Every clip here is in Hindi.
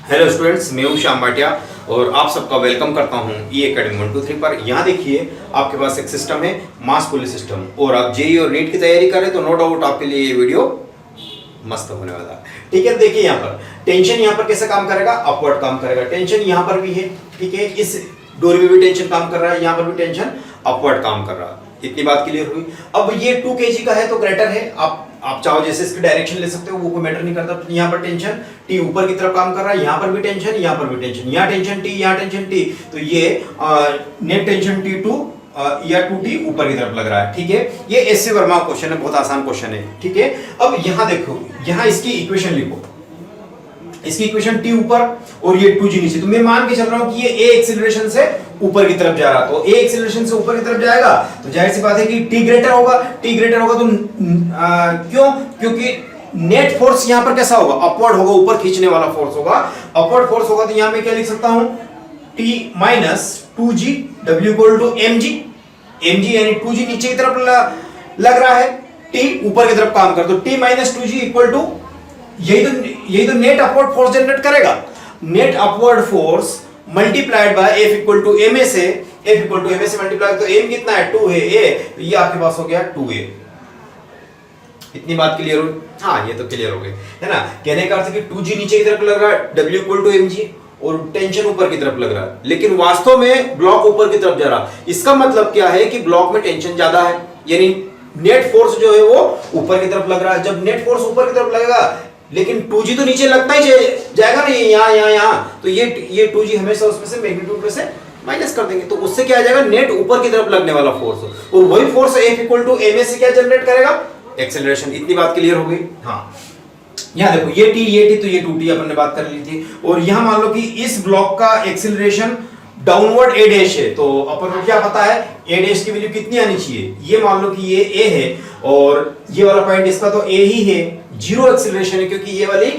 हेलो स्टूडेंट्स, मैं हूं श्याम भाटिया और आप सबका वेलकम करता हूं ई एकेडमी 1 2 3 पर। यहाँ देखिए आपके पास एक सिस्टम है मास पुलिस सिस्टम, और आप जेई और नीट की तैयारी करें तो नो डाउट आपके लिए ये वीडियो मस्त होने वाला है। ठीक है, देखिए यहाँ पर टेंशन यहाँ पर कैसे काम करेगा, अपवर्ड काम करेगा। टेंशन यहाँ पर भी है, ठीक है, इस डोरी में भी टेंशन काम कर रहा है, यहाँ पर भी टेंशन अपवर्ड काम कर रहा है। इतनी बात क्लियर हुई। अब ये 2 kg का है तो ग्रेटर है, आप चाहो जैसे इसकी डायरेक्शन ले सकते हो, वो कोई मैटर नहीं करता। तो यहाँ पर टेंशन टी ऊपर की तरफ काम कर रहा है, यहाँ पर भी टेंशन, यहाँ पर भी टेंशन, यहाँ टेंशन टी, यहाँ टेंशन टी, तो ये नेट टेंशन T2 या 2T ऊपर की तरफ लग रहा है। ठीक है, ये एससी वर्मा क्वेश्चन है, बहुत आसान क्वेश्चन है। ठीक है, अब यहाँ देखो, यहाँ इसकी इक्वेशन लिखो, इसकी इक्वेशन T ऊपर और ये 2G नीचे। तो मैं मान के चल रहा हूं कि ये A एक्सीलरेशन से ऊपर की तरफ जा रहा, तो A एक्सीलरेशन से ऊपर की तरफ जाएगा तो जाहिर सी बात है कि T ग्रेटर होगा। T ग्रेटर होगा तो क्यों? क्योंकि नेट फोर्स यहां पर कैसा होगा, अपवर्ड होगा, ऊपर खींचने वाला फोर्स होगा, अपवर्ड फोर्स होगा। तो यहां मैं क्या लिख सकता हूं, T minus 2G W equal to mg। mg यानी 2G नीचे की तरफ लग रहा है, T ऊपर की तरफ काम कर, तो T minus 2G equal to यही तो नेट अपवर्ड फोर्स जनरेट करेगा। Net upward force multiplied by F equal to ma से, F इक्वल टू ma से मल्टीप्लाई, तो m कितना है 2 है a, तो ये आपके पास हो गया 2a। इतनी बात क्लियर हो? हाँ, ये तो क्लियर हो गई है ना। कहने का अर्थ कि 2G नीचे की तरफ लग रहा है, W इक्वल टू mg, और टेंशन ऊपर की तरफ लग रहा है, लेकिन वास्तव में ब्लॉक ऊपर की तरफ जा रहा। इसका मतलब क्या है कि ब्लॉक में टेंशन ज्यादा है, यानी नेट फोर्स जो है वो ऊपर की तरफ लग रहा है। जब नेट फोर्स ऊपर की तरफ लगेगा, लेकिन 2G तो नीचे लगता ही जाएगा ना, यहाँ, तो ये 2G हमेशा उसमें से मैग्नीट्यूड में से माइनस कर देंगे, तो उससे क्या आ जाएगा, नेट ऊपर की तरफ लगने वाला फोर्स, और वही force F equal to ma से क्या जनरेट करेगा, एक्सेलरेशन। इतनी बात क्लियर हो गई? हाँ, यहाँ देखो ये T तो ये 2T अपन ने बात कर ली थी, और यहाँ मान लो कि इस ब्लॉक का एक्सेलरेशन डाउनवर्ड a डैश है, तो अपन को क्या पता है a डैश की वैल्यू कितनी आनी चाहिए। ये मान लो कि ये a है और ये वाला पॉइंट इसका तो a ही है, जीरो एक्सेलरेशन है, क्योंकि ये वाली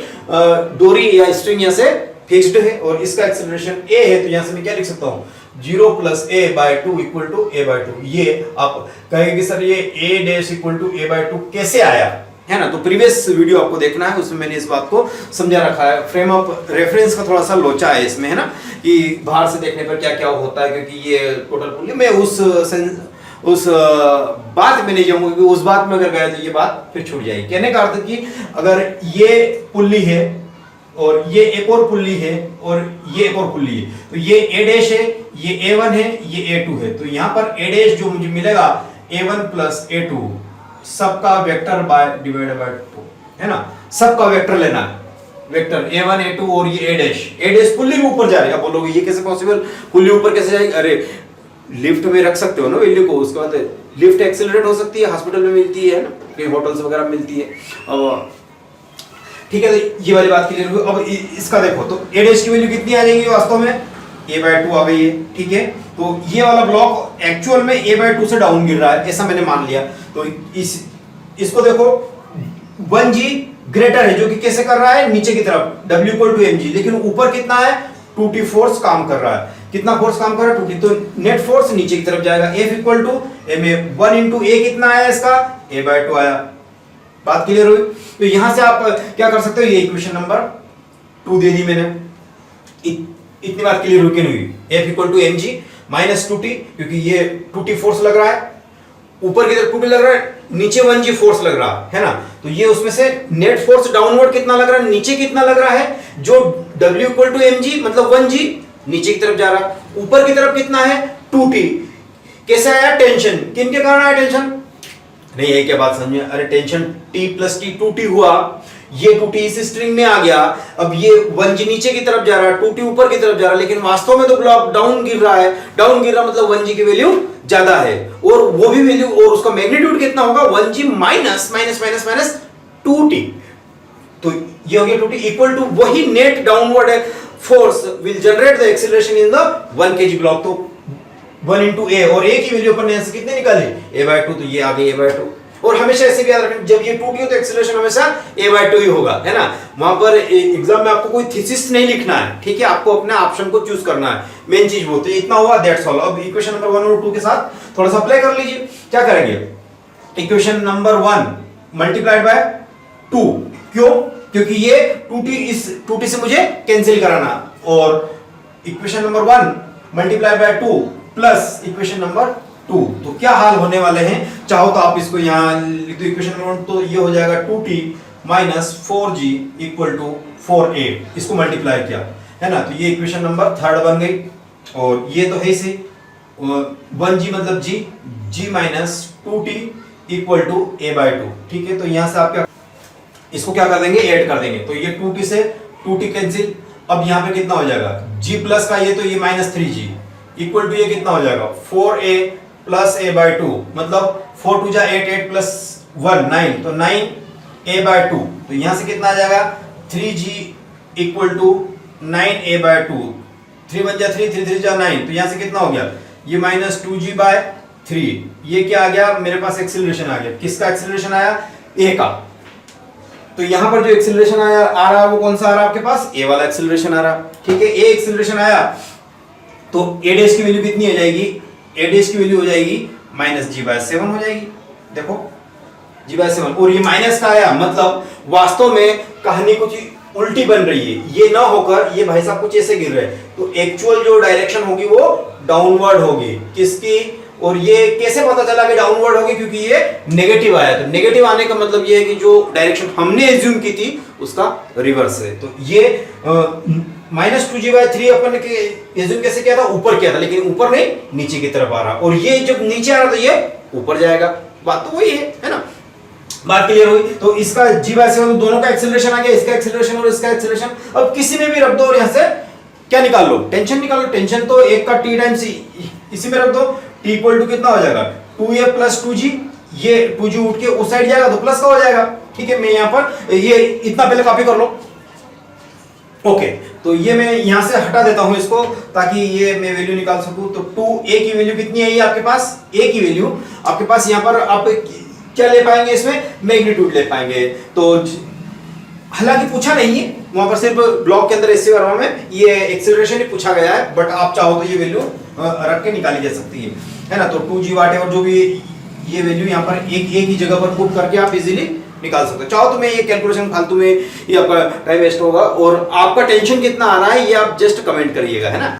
डोरी या स्ट्रिंग यहाँ से फिक्स्ड है और इसका एक्सेलरेशन a है, तो यहाँ से मैं क्या लिख सकता हूँ, 0 plus a bye 2 equal to a bye 2। ये आप कहेंगे कि सर ये a dash equal to a bye 2 कैसे आया, है ना। तो प्रीवियस वीडियो आपको देखना है, उसमें मैंने इस बात को समझा रखा है। फ्रेम ऑफ रेफरेंस का थोड़ा सा लोचा है इसमें, है ना, कि बाहर से देखने पर क्या क्या होता है, क्योंकि ये टोटल पुल्ली मैं उस बात में नहीं जाऊंगा, क्योंकि उस बात में अगर गए तो ये बात फिर छूट जाएगी। कहने का अर्थ कि अगर ये पुल्ली है और ये एक और पुल्ली है और ये एक और पुल्ली है, तो ये a डैश है, ये a1 है, ये a2 है, तो यहाँ पर a डैश जो मुझे मिलेगा a1 प्लस a2 सबका वेक्टर बाय डिवाइड बाय 2, है ना। सबका वेक्टर लेना है, वेक्टर a1 a2 और ये a डैश पुल्ली में ऊपर जा रही है। अब बोलोगे ये कैसे पॉसिबल, पुल्ली ऊपर कैसे जाएगी? अरे लिफ्ट में रख सकते हो ना वैल्यू को, उसके बाद लिफ्ट एक्सेलरेट हो सकती है, हॉस्पिटल में मिलती है ना, कहीं होटल्स वगैरह मिलती है। अब ठीक है, तो ये वाली बात क्लियर हुई। अब इसका देखो, तो a डैश की वैल्यू कितनी आ जाएगी वास्तव में, a बाय 2 आ गई है। ठीक है, तो ये वाला ब्लॉक एक्चुअल में a बाय 2 से डाउन गिर रहा है, ऐसा मैंने मान लिया। तो इसको देखो 1G ग्रेटर है, जो कि कैसे कर रहा है, नीचे की तरफ W इक्वल टू mg, लेकिन ऊपर कितना है, 2T फोर्स काम कर रहा है। कितना फोर्स काम कर रहा है, 2T, तो नेट फोर्स नीचे की तरफ जाएगा। F equal to ma, 1 into a कितना आया इसका, a बाय 2 आया। बात क्लियर हुई? तो यहां से आप क्या कर सकते हो, ये इक्वेशन नंबर 2 दे दी मैंने। इतनी बात क्लियर हुई कि नहीं हुई? F equal to mg minus 2T, क्योंकि ये 2T फोर्स लग रहा है, ऊपर की तरफ 2T लग रहा है, नीचे 1G फोर्स लग रहा है ना। तो ये उसमें से नेट फोर्स डाउनवर्ड कितना लग रहा है, नीचे कितना लग रहा है, जो W इक्वल टू mg मतलब 1G नीचे की तरफ जा रहा है, ऊपर की तरफ कितना है 2T। कैसे आया, टेंशन, किन के कारण आया टेंशन, नहीं है क्या बात समझे? अरे tension T plus T 2T हुआ, ये 2T इस स्ट्रिंग में आ गया, अब ये 1G नीचे की तरफ जा रहा है, 2T ऊपर की तरफ जा रहा है, लेकिन वास्तव में तो ब्लॉक डाउन गिर रहा है। डाउन गिर रहा मतलब 1G की वैल्यू ज्यादा है, और वो भी वैल्यू, और उसका मैग्नीट्यूड कितना होगा, 1G minus minus minus minus 2T, तो ये हो गया 2T इक्वल टू वही net downward force will generate the acceleration in the 1 kg block. तो 1 इंटू a, और a की वैल्यू अपन ने ऐसे कितने निकाली, a बाय 2, तो ये आ गई a बाय 2। और हमेशा ऐसे भी याद रखें, जब ये 2T हो तो एक्सीलरेशन हमेशा a बाय 2 ही होगा, है ना। वहां पर एग्जाम में आपको कोई थीसिस नहीं लिखना है, ठीक है, आपको अपने ऑप्शन को चूज करना है, मेन चीज वो। तो इतना हुआ, दैट्स ऑल। अब इक्वेशन नंबर 1 और 2 के साथ थोड़ा सा अप्लाई कर लीजिए। क्या करेंगे, इक्वेशन नंबर 1 मल्टीप्लाइड बाय 2, क्यों? क्योंकि ये 2t इस 2t से मुझे कैंसिल कराना, और equation number 1 multiply by 2 plus equation number 2। तो क्या हाल होने वाले हैं, चाहो तो आप इसको यहां लिख दो इक्वेशन नंबर 1, तो ये हो जाएगा 2t minus 4g equal to 4a। इसको मल्टीप्लाई किया है ना, तो ये इक्वेशन नंबर 3 बन गई, और ये तो है इसे 1g मतलब g minus 2t equal to a bye 2। ठीक है, तो यहां से आप क्या इसको क्या कर देंगे, ऐड कर देंगे, तो ये 2t से 2t कैंसिल। अब यहां पे कितना हो जाएगा, g प्लस का ये तो ये माइनस 3g इक्वल टू ये कितना हो जाएगा 4a प्लस a बाय 2, मतलब 4 2 जा 8, 8 प्लस 1 9, तो 9a बाय 2। तो यहां से कितना आ जाएगा 3g equal to 9a bye 2, 3 1 जा 3, 3 3 जा 9, तो यहां से कितना हो गया ये माइनस 2g बाय 3। ये क्या आ गया, मेरे पास एक्सीलरेशन आ गया। किसका एक्सीलरेशन आया, a का। तो यहां पर जो एक्सीलरेशन आ रहा है वो कौन सा आ रहा है आपके पास, a वाला एक्सीलरेशन आ रहा। ठीक है, a एक्सीलरेशन आया तो a डैश की वैल्यू कितनी हो जाएगी, a डैश की वैल्यू हो जाएगी माइनस g बाय 7 हो जाएगी। देखो g बाय 7, और ये माइनस का आया, मतलब वास्तव में कहानी कुछ उल्टी बन रही है। ये ना होकर ये भाई साहब कुछ ऐसे गिर रहे हैं, तो एक्चुअल जो डायरेक्शन होगी वो डाउनवर्ड होगी। किसकी, और ये कैसे पता चला कि डाउनवर्ड होगी, क्योंकि ये नेगेटिव आया। तो नेगेटिव आने का मतलब ये है कि जो डायरेक्शन हमने एज्यूम की थी उसका रिवर्स है। तो ये माइनस 2g बाय 3 अपन के एज्यूम कैसे किया था, ऊपर किया था, लेकिन ऊपर नहीं नीचे की तरफ आ रहा, और ये जब नीचे आ रहा तो ये ऊपर जाएगा। बात तो वही है ना, बात क्लियर हुई। तो इसका g बाय 7 दोनों का एक्सीलरेशन आ गया, इसका एक्सीलरेशन और इसका एक्सीलरेशन। अब किसी में भी रख दो और यहां से क्या निकाल लो, टेंशन निकाल लो। टेंशन तो एक का t टाइम्स इसी में रख दो, t इक्वल टू कितना हो जाएगा 2a प्लस 2g, ये 2g उठ के उस साइड जाएगा तो प्लस का हो जाएगा। ठीक है, मैं यहां पर ये इतना पहले कॉपी कर लो। ओके, तो ये मैं यहां से हटा देता हूं इसको, ताकि ये मैं वैल्यू निकाल सकूं। तो 2a की वैल्यू कितनी है, ये आपके पास a की वैल्यू आपके पास यहां पर आप क्या ले पाएंगे, इसमें मैग्नीट्यूड ले पाएंगे। तो हालांकि पूछा नहीं है वहां पर, सिर्फ ब्लॉक के अंदर एससी वर्मा में ये एक्सेलरेशन ही पूछा गया है, बट आप चाहो तो ये वैल्यू रख के निकाली जा सकती है ना। तो 2g वाट और जो भी ये वैल्यू यहाँ पर एक ही जगह पर पुट करके आप इजीली निकाल सकते हो। चाहो तो मैं ये कैलकुलेशन फालतू में ये आपका टाइम वेस्ट होगा, और आपका टेंशन कितना आ रहा है ये आप जस्ट कमेंट करिएगा, है ना।